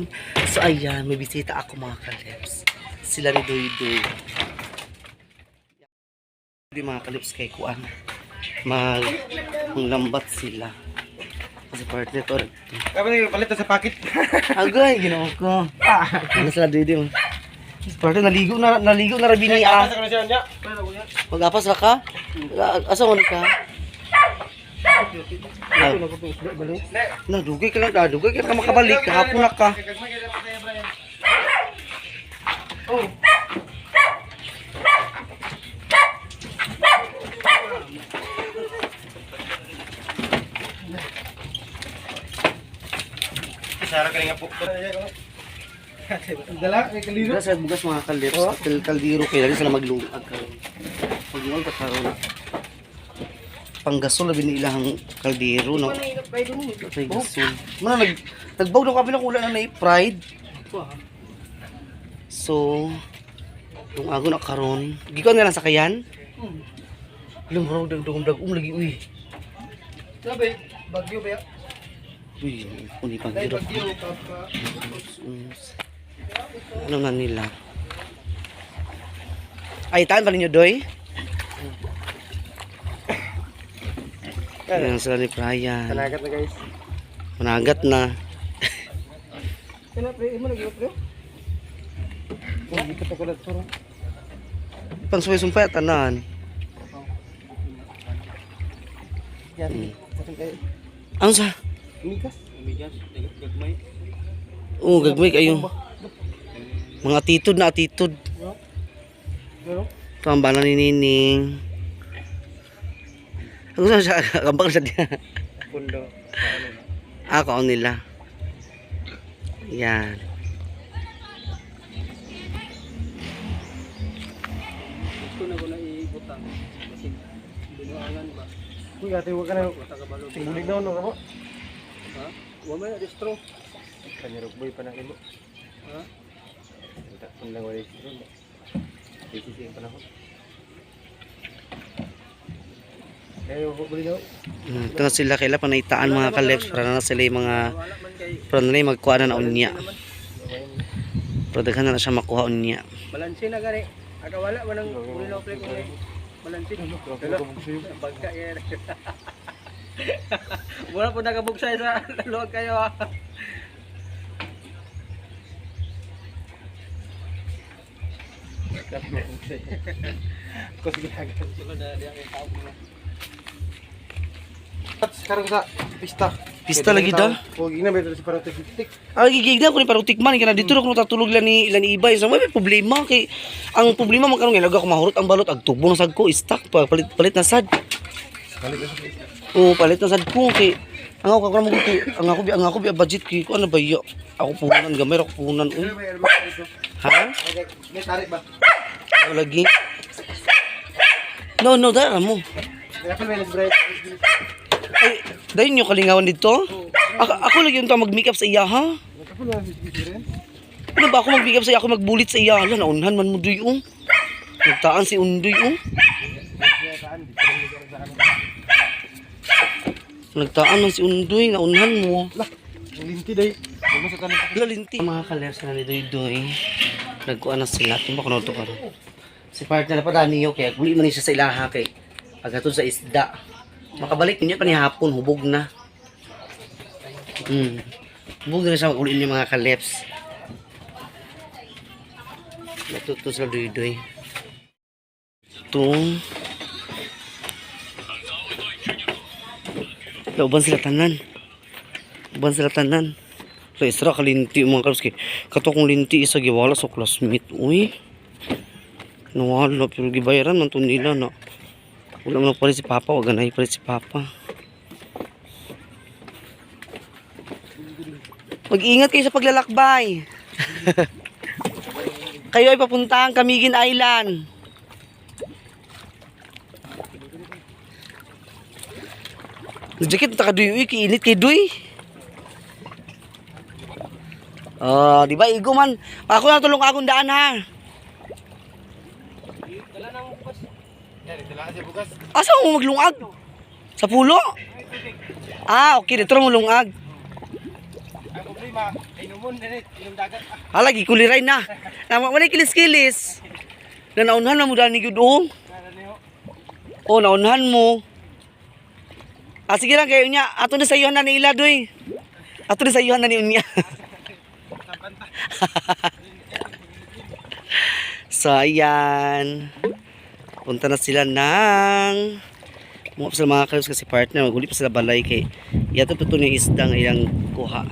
namin. So ayan, may bisita ako mga kalips. Sila ni Doy Doy. Mga kalips kay Kuan. Maglambat sila. Kasi partner to. Kapag palit na sa packet. Agay, ginawa ko. Ano sila Doy Doy? Partner, naligo na rabini ah. Mag-apas ra ka? Asa mo ka? Dugay ka lang, dugay ka makabalik, kahapon na ka. Oh. Sara ka nga po. Dala, may kaldero. Sa bugas mga kalips, kaldero kayo, dali sila maglungag karon. Maglungag ka karon. Panggasol na binilang kaldero, no? Ay, gasol. Mana, nagbaw ng kabilang ulan na pride. So, yung ago na karon. Gikaw nga lang sa kayan? Alam mo, dagong lagi, uy. Sabi, bagyo ba yan? Uy, uni pang Dahil hirap. bagyo, papa. Ano na nila? Ay, taan pa ninyo, Doy? Ayan sila ni Brian. Kanagat na guys. Managat na. Kaya pre, mo nag-iwa pre? Hindi ka takulat po. Pang sumpay tanan. Yan. Kasi kayo. Ano sa? Migas. Migas. Gagmay. Oo, gagmay kayo. Mga attitude na attitude. Pero? Pambana ni Nining. Ano sa siya? Kabang siya diya. Pundo. Ako nila. Yan. Gusto na ko na ibutang. Kasi binuangan ba? Uy, ate, huwag ka na. Tingbulig na ano ka mo? Ha? Huwag mo na, distro. Kanyarog boy pa na kayo. Ha? Kung lang wala distro. Isisi ang panahon. Kaya huwag buli daw. Ito na sila kaila panaitaan mga kalips para na sila yung mga para na yung magkuha na unya. Para daghan na siya makuha unya. Balansin na gani. Aga wala man ang uli na play ko ni. Balansin. Bagka yan. Wala po nakabugsay sa luwag kayo ha. Kos ginagan sila na diyan kay tao mo. Sekarang sa pista. Pista lagi da. O gina beto si para tik. Ay gigigda ko ni para tikman kana dito ko tatulog lang ni ilan ibay so may problema kay ang problema man karon nga ako mahurot ang balot ag tubo na sad ko stock palit na sad. Palit na sad ko kay ang ako karon mo ang ako bi budget kay ko ano ba yo ako punan gamay ako punan ha May tarik ba? lagi no dara mo Dapat may nag-break. ay dayon nyo kalingawan dito ako lagi yung mag-makeup sa iya ha Dapat na different. ano ba ako mag-makeup sa iya ako magbulit sa iya ala naunhan man mo duy nagtaan si undoy nagtaan man si undoy naunhan mo Linti day. Mo sa kanan. lalinti mga kalers na ni Doy Doy nagkuha na sila tumba ko na ito karon si partner na pa daniyo kaya guli man siya sa ilaha kay paghatod sa isda makabalik ninyo pa ni hapon hubog na hubog na siya maguli niyo mga kaleps natuto sila Doy Doy itong uban sila tanan so isra kalinti mga kaleps kay kato kong linti isa giwala sa classmate uy nawala pero gibayaran man to nila na wala mo palit si Papa, wag na palit si Papa. Mag-ingat kayo sa paglalakbay. Kayo ay papuntang Camiguin Island. Nagjakit ta ka Duy, uy, kiinit kay Duy. Di ba igo man? Ako na tulong akong daan ha. Dala nang bukas. Dala sa bukas. Asa mo maglungag? Sa pulo? Okay, dito mo lungag. Ang problema, inumon din inom dagat. Lagi kuliray na. Wala kilis-kilis. Na naunhan na mo dani gyud oh. Oh, naunhan mo. Sige lang kayo niya. Ato na sa iyo na nila doy. Ato na sa iyo na niya. So, ayan. Punta na sila ng mga pa sila mga kalibs kasi partner. Maguli pa sila balay kay yata ito yung isdang iyang kuha.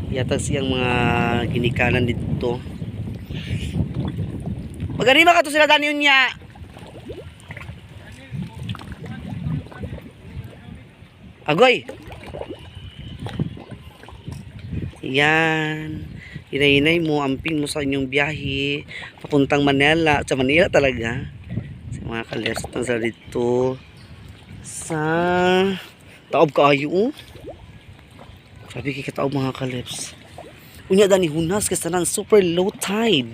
Yata siyang mga ginikanan dito. Maganima ka to sila dani yun niya. Agoy! Yan. Hinay-hinay mo, amping mo sa inyong biyahe. Papuntang Manila. Sa Manila talaga. Sa mga kalers. Itang sila dito. Sa taob kaayo. Oh. Sabi kay kataob mga kalers. Unya dani hunas kasi tanan super low tide.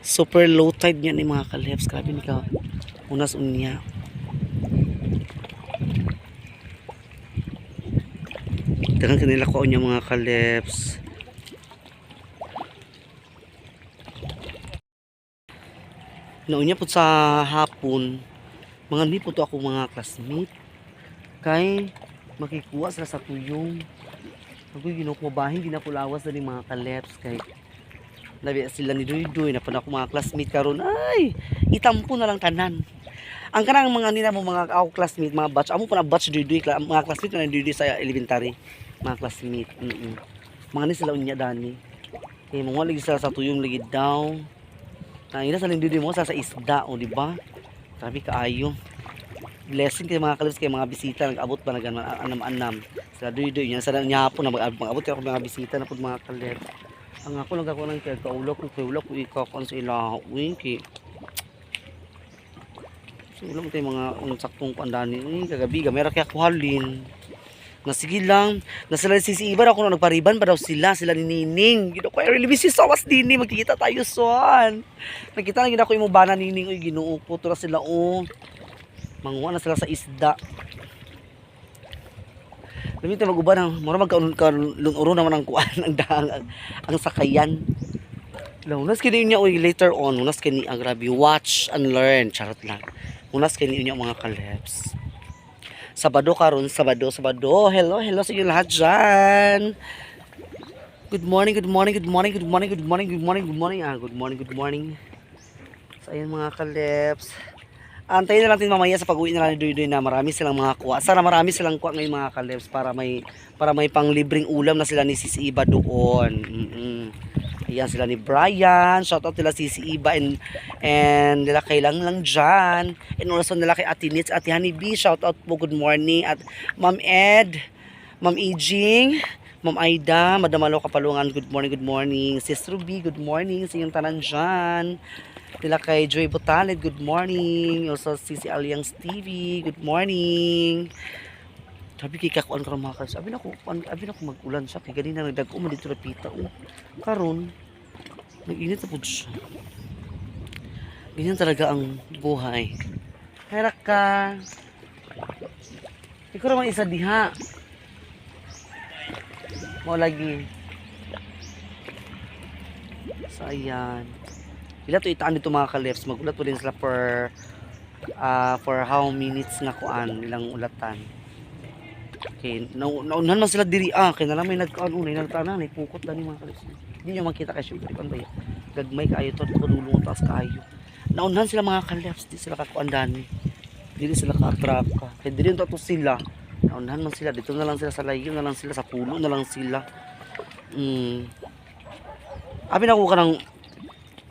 Super low tide niya ni mga kalers. Grabe ni ka. Hunas unya. Tanan kanila ko niya mga kalers. Naunya po sa hapon, mga nipot ako mga classmate. Kay makikuha sila sa tuyong. Ako'y ginukmabahin, ginapulawas na mga kaleps. Kay labi sila ni Doy-Doy, napan ako mga classmate karon. Ay, itampo na lang tanan. Ang kanang mga nila mo mga ako classmate, mga batch. Amo pa na batch Doy-Doy, mga classmate na Doy-Doy sa elementary. Mga classmate. Mga ni sila unya dani. Kay mga lagi sila sa tuyong ligid daw. Ina sa lingdidi mo sa isda o di ba? Grabe kaayo. Blessing kay mga kalibs kay mga bisita nag-abot pa anam-anam. Sila Doy-Doy yan sa nyapon na mag-abot kay ako mga bisita na pud mga kalibs. Ang ako lang ako nang kay kaulok ko ikaw kon sa ilawin kay. So ulam tay mga saktong kuandani kagabi gamera kay ako halin. Na sige lang, na sila sisiiba ako na nagpariban pa daw sila ni Nining. Gino ko, I really miss you so much, Nining. Magkikita tayo son. Nakita lang gina ko yung bana Nining. Uy, ginuupo to na sila, oh. Manguha na sila sa isda. Lamin tayo mag-uba ng, mura magkaulong-uro naman ang kuan, ang sakayan. Unas kini niya, uy, later on, unas kini, grabe, watch and learn. Charot lang. Unas kini niya mga kalebs. Sabado karon, Sabado. Hello sa inyo lahat dyan. Good morning. Good morning. So ayan mga kaleps. Antayin na natin mamaya sa pag-uwi nila ni Doy-Doy na marami silang mga kuha. Sana marami silang kuha ngayon mga kaleps para may panglibreng ulam na sila ni Sis Iba doon. Ayan sila ni Brian. Shoutout nila Sis Iba and nila kay lang dyan. And also nila kay Ate Nitz, Ate Honeybee. Shoutout po, good morning. At Ma'am Ed, Ma'am Ejing, Ma'am Aida, Madam Alo Kapalungan, good morning. Sis Ruby, good morning sa inyong tanan dyan. Nila kay Joy Botalid, good morning. Also Sisi Aliang TV, good morning. Sabi kay kakuan karon mga kalibs. Sabi na ko mag-ulan siya kay ganina nagdag-o man dito rapita oh. Karon nag-init na pud siya. Ganyan talaga ang buhay. Herak ka. Ikaw naman isa diha. Mo lagi. So ayan. Ila to itaan dito mga kalibs. Magulat po din sila for how minutes nga kuan ilang ulatan. Okay, naunahan man sila diri kay na lang may nagkaon nagtanan pukot lang ni mga kalibs. Hindi nyo makita kay syempre kan bay. Gagmay kaayo to padulong taas kaayo. Naunahan sila mga kalibs, di sila kakuandani. Dili sila ka-attract ka. Kay dili to sila. Naunahan man sila dito na lang sila sa layo na lang sila sa pulo na lang sila. Abi na ko kanang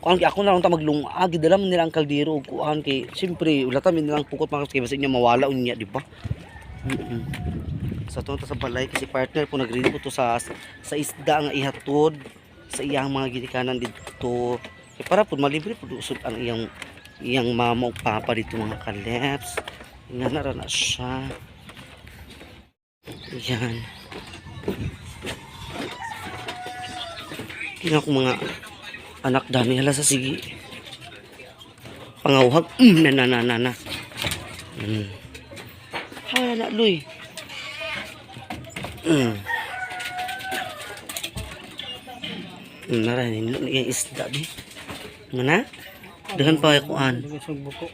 ako na lang ta maglungag dala man nila ang kaldero ug kuan kay syempre ulatan min nilang pukot mga kay basta niya mawala unya di ba? Sa to sa balay kasi partner po nagready po to sa isda nga ihatod sa iyang mga ginikanan dito kay para po malibre po usod ang iyang mama ug papa dito mga kalebs. Nga na siya. Yan. Kina ko mga anak dami hala sa sige. Pangawhag na. Hay na luy. Naranin lo yung isda di. Mana? Dengan pa kay kuan. Dengan sugbok ko.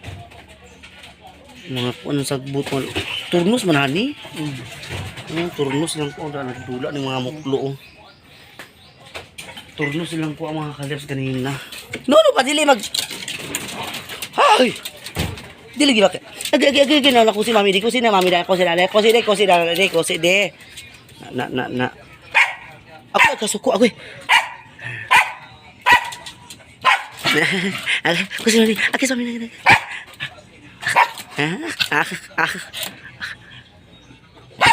Mga kuan sa buto. Turnos man ani. Turnos lang po da nagdula ng mga muklo. Turnos lang po ang mga kalips kanina. No, padili mag. Hay. Dili gi bakit? Agi na ko si mami di ko si na mami da ko si de. Na. Ako kasuko ako. Ako si mami. Ako si mami.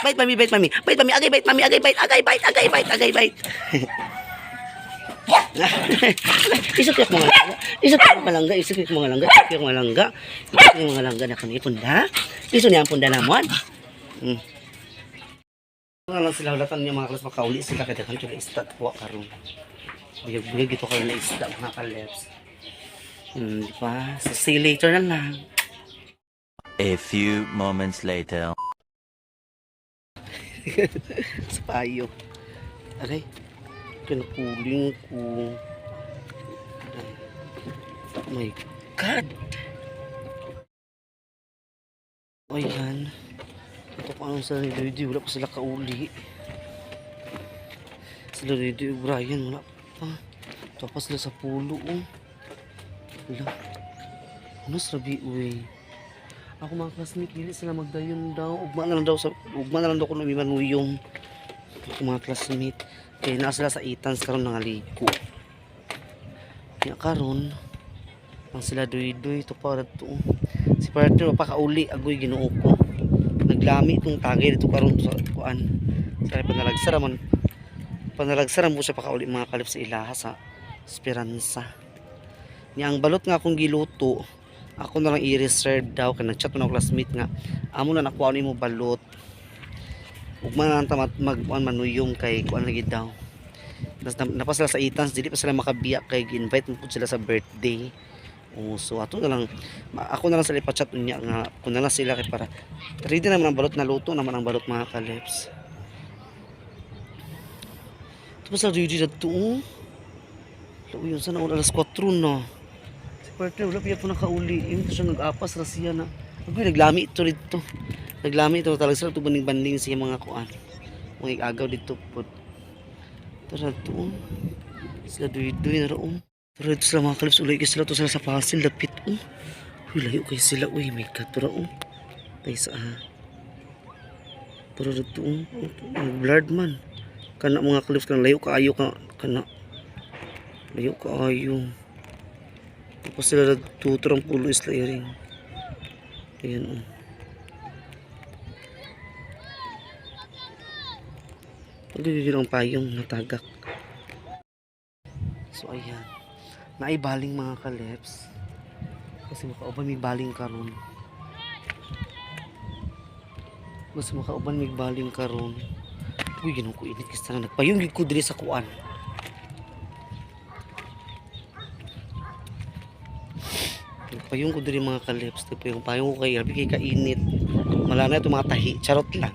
Bait mami. Agay bait. Isok mga langga. Isok mga langga na kami punda. Iso niya ang punda namon. Nga lang sila ulatan niya mga kalas makauli sila kaya kan sila isda po karon. Buyag ito karon na isda mga kaleps. Di ba? So see you later na lang. A few moments later. Sa payo. Aray. Kinakuling ko. Oh my God. Ayan. Ito pa anong sa Lady. Wala pa sila kauli. Sila Lady Brian. Wala pa. Ito pa sila sa pulo. Wala. Ano sa rabi uwi? Ako mga classmate, hindi sila magdayon daw. Ugma na lang daw kung namimanuyong. Ako mga classmate. Kaya na sila sa itans karon nangaligo. Kaya karon ang sila doy-doy to para to. Si partner mapakauli agoy Ginoo ko. Naglami itong tagay dito karon sa kuan. Sa panalagsara mo siya pakauli mga kalip sa ilaha sa Esperanza. Nya ang balot nga akong giluto, ako na lang i-reserve daw kay nagchat na ako classmate nga amo na nakuha ni mo balot. Ug man manuyong kay kuan lagi daw. Napas sila sa itans, dili pa sila makabiya kay gi-invite mo pud sila sa birthday. So ato na lang ako na lang sila ipachat unya nga kun na lang sila kay para ready naman ang balot na luto naman ang balot mga kalips. Tapos sa duty dito. Lawi yun sana alas 4 na. Si partner wala pa po nakauli. Yung siya nag-apas na siya na. Naglami ito dito. Naglami ito talaga sila ito banding siya mga kuan. Mga agaw dito po. Tara ito. Sila duy-duy na roon. Tara ito sila mga kalips. Ulay sila ito sila sa pasil. Lapit. Uy, layo kayo sila. Uy, my God. Tara tayo sa Tara ito. Blurred man. Kana mga kalips kan layo kaayo ka. Kana. Layo kaayo. Tapos sila nagtuturang pulo isla iring. Ayan Pagigil ang payong natagak. So ayan. Naibaling mga kaleps. Kasi makauban may baling karon. Uy, ginong ko init kasi na nagpayong ko diri sa kuan. Nagpayong ko diri mga kaleps. Payong ko kay grabe kay kainit. Malana ito mga tahi. Charot lang.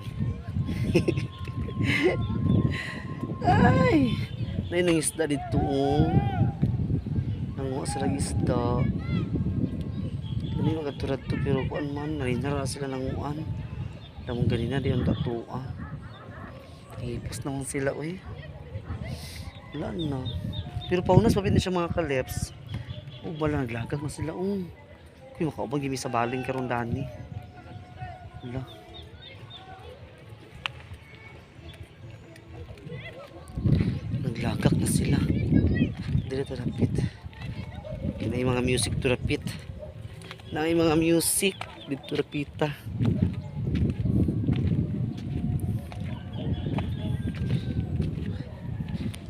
Ay, na yung isda dito. Nanguha sila isda. Ganun yung katulad to. Pero kuan man, narinara sila nanguhan. Damang ganina di yung tatua. Hipos naman sila, uy. Wala na. Pero paunas pa siya mga kaleps. Bala naglagas na sila. Kuy makaubang gimi sa baling karon dani. Wala. Naglagak na sila. Dili to rapid. Kina yung mga music to rapid. Na yung mga music dito rapita.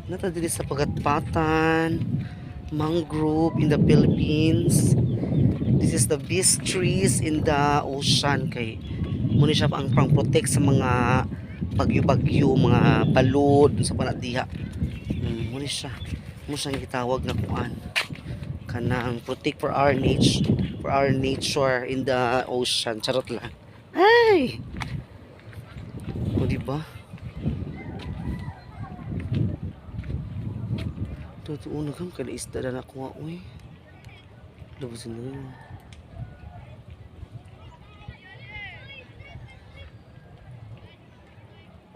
Nata dili sa Pagatpatan, mangrove in the Philippines. This is the best trees in the ocean kay muna siya ang pang-protect sa mga bagyo-bagyo, mga balod sa panadiha. Muna siya gitawag na kuan kanang protect for our nature in the ocean. Charot lang. Ay! O diba? Ito una kam kada isda na nakuha uy. Lubos na yun.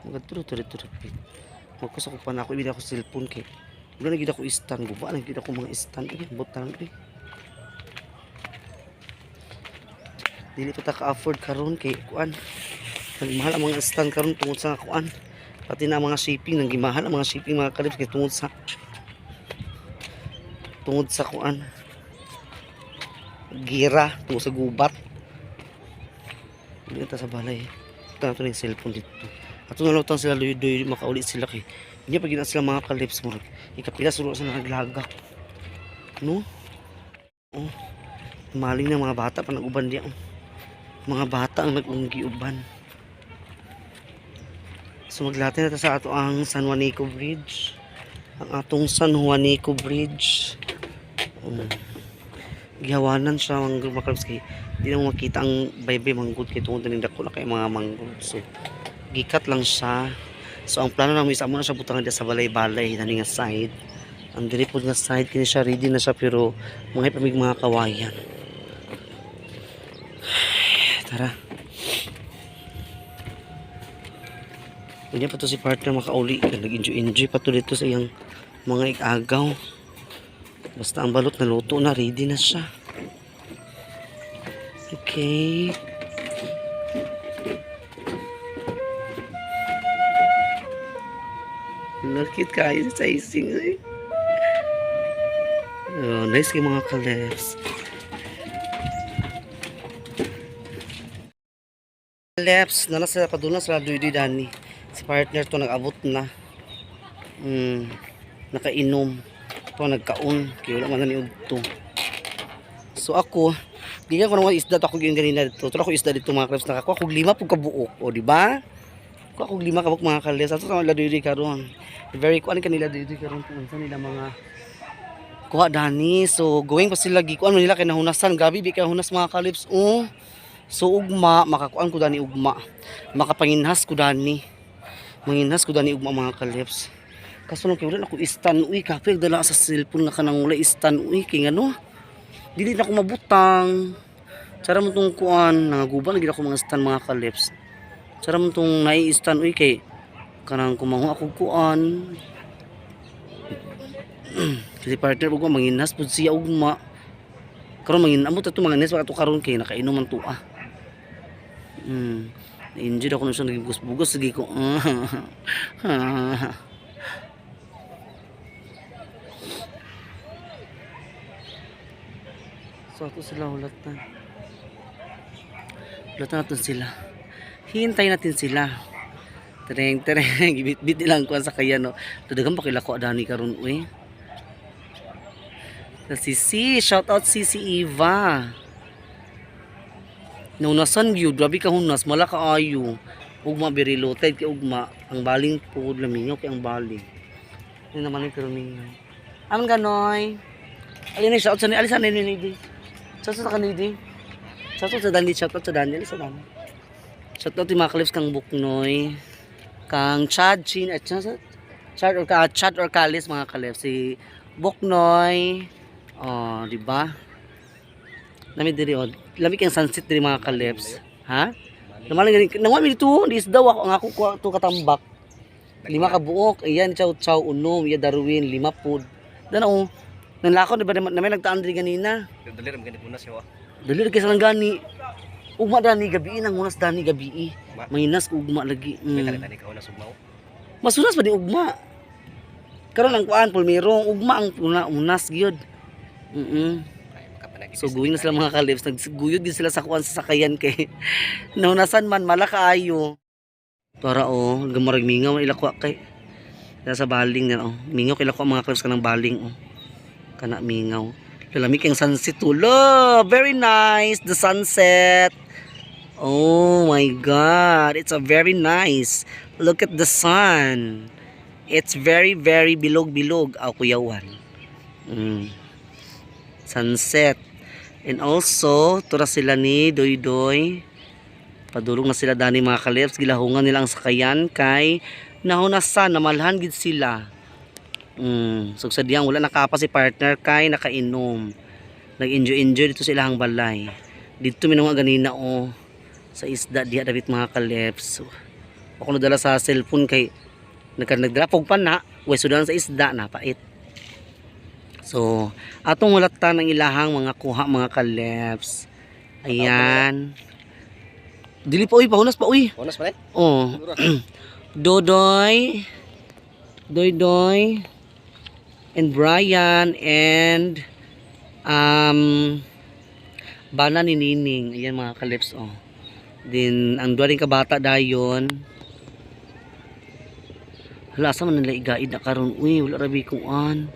Magturo-turo pit. Magkus ako pa na ako ibig ako cellphone kay. Wala na gid ako stand, guba na gid ako mga stand eh, butang eh. Dili pa ta ka-afford karon kay kuan. Nagmahal ang mga stand karon tungod sa kuan. Pati na mga shipping nang gimahal ang mga shipping mga kalibs kay tungod sa kuan. Gira tungod sa gubat. Dili ta sa balay. Ito na yung cellphone dito. Ato na lutang sila doy makauli sila kay. Hindi pa gina sila mga kalibs mo. Ikapila sulo sa naglagak. No? Oh. Maling na mga bata pa nag-uban diya. Oh. Mga bata ang nag-unggi uban. So maglatin na sa ato ang San Juanico Bridge. Ang atong San Juanico Bridge. Gihawanan siya mga kalibs kay di na makita ang baybay manggod kay tungod na dako na kay mga manggod. So gikat lang siya. So ang plano namin isa mo na siya butangan diya sa balay-balay na nga side. Ang diri po nga side kini siya ready na siya pero mga pamig mga kawayan. Tara. Hindi pa to si partner makauli. Nag-enjoy pa to dito sa iyang mga ikagaw. Basta ang balot na luto na, ready na siya. Okay. Lakit kayo sa ising eh. Oh, nice kayo mga kalefs. Kalefs, nala sila paduna sila Duy Dani. Si partner to nag-abot na. Nakainom. Ito nagkaon. Kaya wala man na niyo to. So ako, ganyan ko naman isda to ako yung ganina dito. Ito ako isda dito mga kalefs. Nakakuha ko 5 pag kabuok. O diba? Kuha ko 5 kabuk mga kalefs. Ato sa mga Duy karon. Very kuan kanila Duy karon. Kung nila mga kuha dani. So going pa sila gikuan nila kay nahunasan. Gabi bi kay hunas mga kalefs. Oh. So ugma makakuan ko dani ugma. Makapanginhas ko dani. Manginhas ko dani ugma mga kalefs. Kaso nung kiwala ako istan uy kape dala sa cellphone nga kanang wala istan uy kay ngano. Dili na ako mabutang. Tsara mo tong kuan nangaguban gid ako mga istan mga kalefs. Tsara mo tong nai-istan uy kay kanang kumangu ako kuan. Kasi partner ugma manginhas pud siya ugma. Karon manginamot ato mga nes ato karon kay nakainom man tuwa. Na-enjoy ako na siya naging bugos-bugos lagi ko. So ito sila hulatan. Hulatan natin sila. Hintay natin sila. Tereng. Bit nilang kuhan sa kaya no. Tudagan pa kilako dani karon uy. Si shout out si Eva. Naunasan gyud, grabe ka hunas, mala ka ayo. Ugma very low tide kay ugma, ang baling pud lamingaw kay ang baling. Ni naman ni karuningaw. Ang ganoy. Alin ni shout sa ni alisan ni di. Shout sa kanidi. Shout sa Dani, shout sa Daniel sa Dani. Shout out ti mga kalefs kang Buknoy, kang Chad Chin at Chad or Kalis mga kalefs si Buknoy. Oh, di ba? Nami diri od. Lami kang sunset diri mga kalefs. Ha? Naman gani. Nawami dito, di isdaw ako ang ako ko to katambak. 5 ka buok. Ayan chow unom, iya Darwin 5 pud. Dan oh. Nanlakaw di ba namin nagtaan diri ganina. Dali ram gani punas yo. Dali kay sa gani. Ugma dani gabi nang unas dani gabi. Manginas ugma lagi. Dali ka unas ugma. Masunas pa di ugma. Karon ang kuan pulmirong ugma ang unas gyud. So guwing na sila mga kalefs, nagguyod din sila sa kuan sa sakayan kay naunasan man malakaayo. Para gamarag mingaw ila ko kay sa baling na mingaw kay lako mga kalefs kanang baling kana mingaw. Lalami kang sunset tulo. Very nice the sunset. Oh my god, it's a very nice. Look at the sun. It's very bilog kuyawan. Sunset. And also, tura sila ni Doy. Padulong na sila dani mga kalefs. Gilahungan nila ang sakayan kay nahunasan, namalhan gid sila. So sa diyang wala nakapa si partner kay nakainom. Nag-enjoy dito sa ilang balay. Dito minunga ganina sa isda diha David mga kaleps. So, ako nadala sa cellphone kay nagdrapog pa na, way sudan sa isda na pait. So, atong walatan ng ilahang mga kuha mga kaleps. Ayan. Dili pa uy, pahunas pa uy. Bonus pa rin? Oh. Dodoy, and Brian, and bana ni Nining. Ayan mga kalips, Then, ang dua rin kabata dayon. Hala, asa man nila igaid na karon? Uy, wala rabi kung an.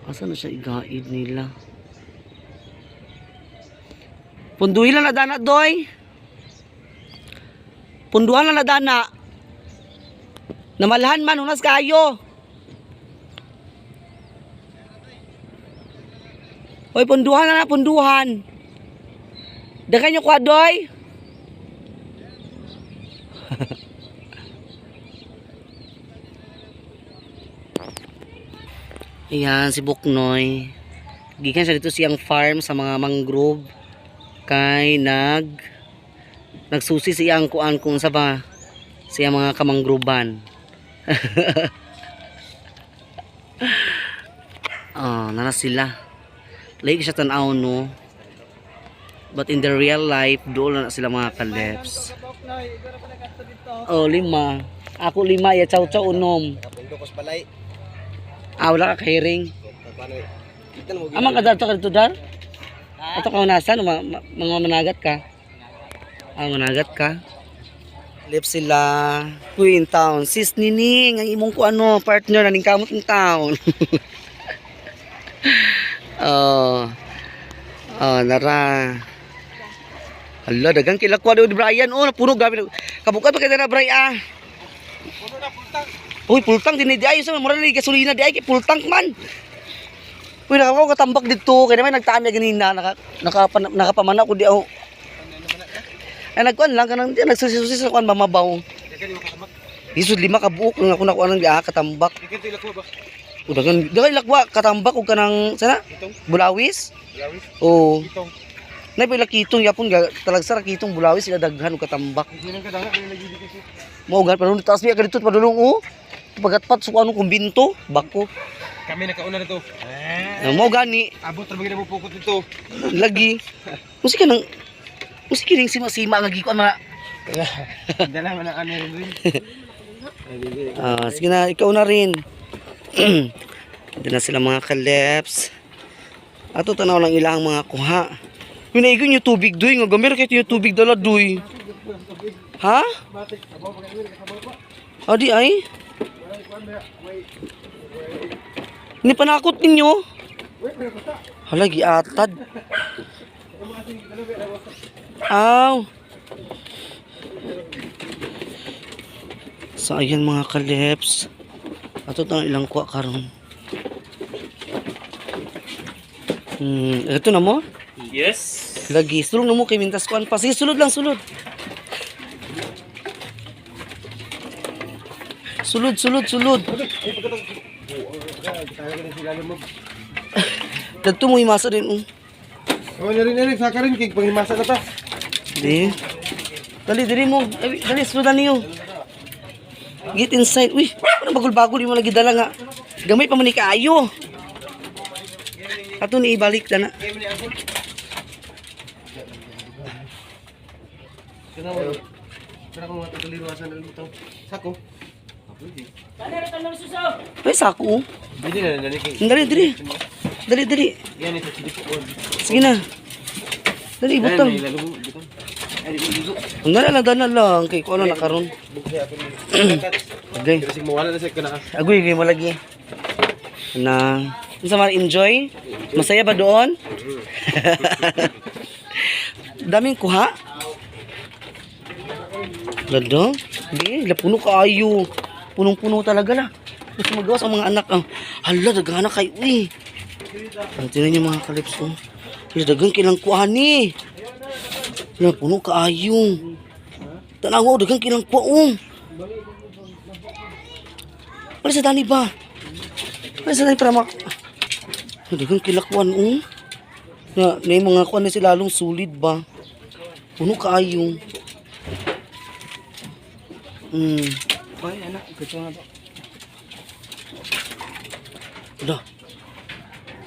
Asa na siya igaid nila? Punduhin lang na dana, doy. Punduhan lang na dana. Namalahan man, unas kayo. Hoy, punduhan na, punduhan. Dagan nyo kwa, doy. Ayan, si Buknoy. Gikan siya dito siyang farm sa mga mangrove. Kay nagsusi siyang kuan kung sa ba siya mga kamanggroban. Nana sila. Like siya tanaw no. But in the real life, doon na sila mga kaleps. Oh, 5. Ako 5, ya chow unom. Dokos balay. Wala ka hiring. Amang kadto ka dito dar? Ato ka unasan, mga managat ka. Managat ka. Lips sila. Uy, in town. Sis Nining, ang imong ko partner, naning kamot in town. Nara. Hala, dagang kilakwa daw ni Brian. Napuno gabi. Kabukat pa kita na, Brian. Puno na pultang. Uy, pultang din di ayo sa mura na gasolina di ay kay pultang man. Uy, nakakaw katambak dito kay naman nagtaan na ganina nakapamana ko di ako. Ay nagkuan lang kanang di nagsusi-susi sa kuan mamabaw. Isud 5 ka buok nga ako nakuan ng katambak. Dikit ilakwa ba? Dagan lakwa katambak ug kanang sana? Bulawis? Bulawis. Oo. Itong. Nay pila kitong yapon talagsara kitong bulawis sila daghan ug katambak. Hindi ka dala kay lagi dikit. Mao gan padulong taas biya kadto padulong pagkatpat sa ano kumbinto bako. Kami nakauna na to. Mao gani Abot ra bagay mo pukot dito. lagi. Musika nang musika ning sima-sima nga gikuan mga. Dala man ang rin. Sige na ikaw na rin. Dito na sila mga kaleps. Ato tanaw lang ilang mga kuha. Pinaigon yung tubig doy nga gamir kay yung tubig dala doy. Ha? Adi ay? Ini panakot ninyo? Halagi atad. Aw. So ayan mga kaleps. Ato tang ilang kuha karon. Ito na mo? Yes. Lagi sulong na mo kay mintas kuan pa. Sige sulod lang sulod. Sulod. Dagto mo imasa din Oh, nari sa karin kay panghimasa na ta. Di. Dali mo. Dali suludan niyo. Get inside. Uy, ano bagol-bagol mo lagi dala nga. Gamay pa man ni kaayo. Ato ni ibalik na. Kana ko matagaliruasan na dito. Sako. Ay, sako. Dili na dali kay. Dali. Yan ito sili ko. Sige na. Dali, butang. Dala lang. Kay ko ano nakaroon. Bukay ako ni. Okay. Kasi mawala na sa kana. Agoy, mo lagi. Na, sa mga enjoy? Masaya ba doon? Daming kuha? Lado? Hindi, puno kaayo. Punong-puno talaga na. Gusto magawa sa mga anak. Hala, daghana kayo. Uy. Tingnan niyo mga kalips ko. Dagang kilang kuha ni. Puno kaayo. Tanaw, dagang kilang kuha. Ano sa dani ba? Ay, saan para mak... Hindi kong kilakwan, na yung mga kuwan na sila lalong sulit ba? Puno kaayo. Ay, anak, ito na ba? Wala.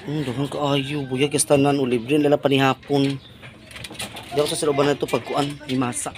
Dahan kaayo. Buyag kastanan o libre nila panihapon. Di ako sa siloban na ito pagkuan. May masak.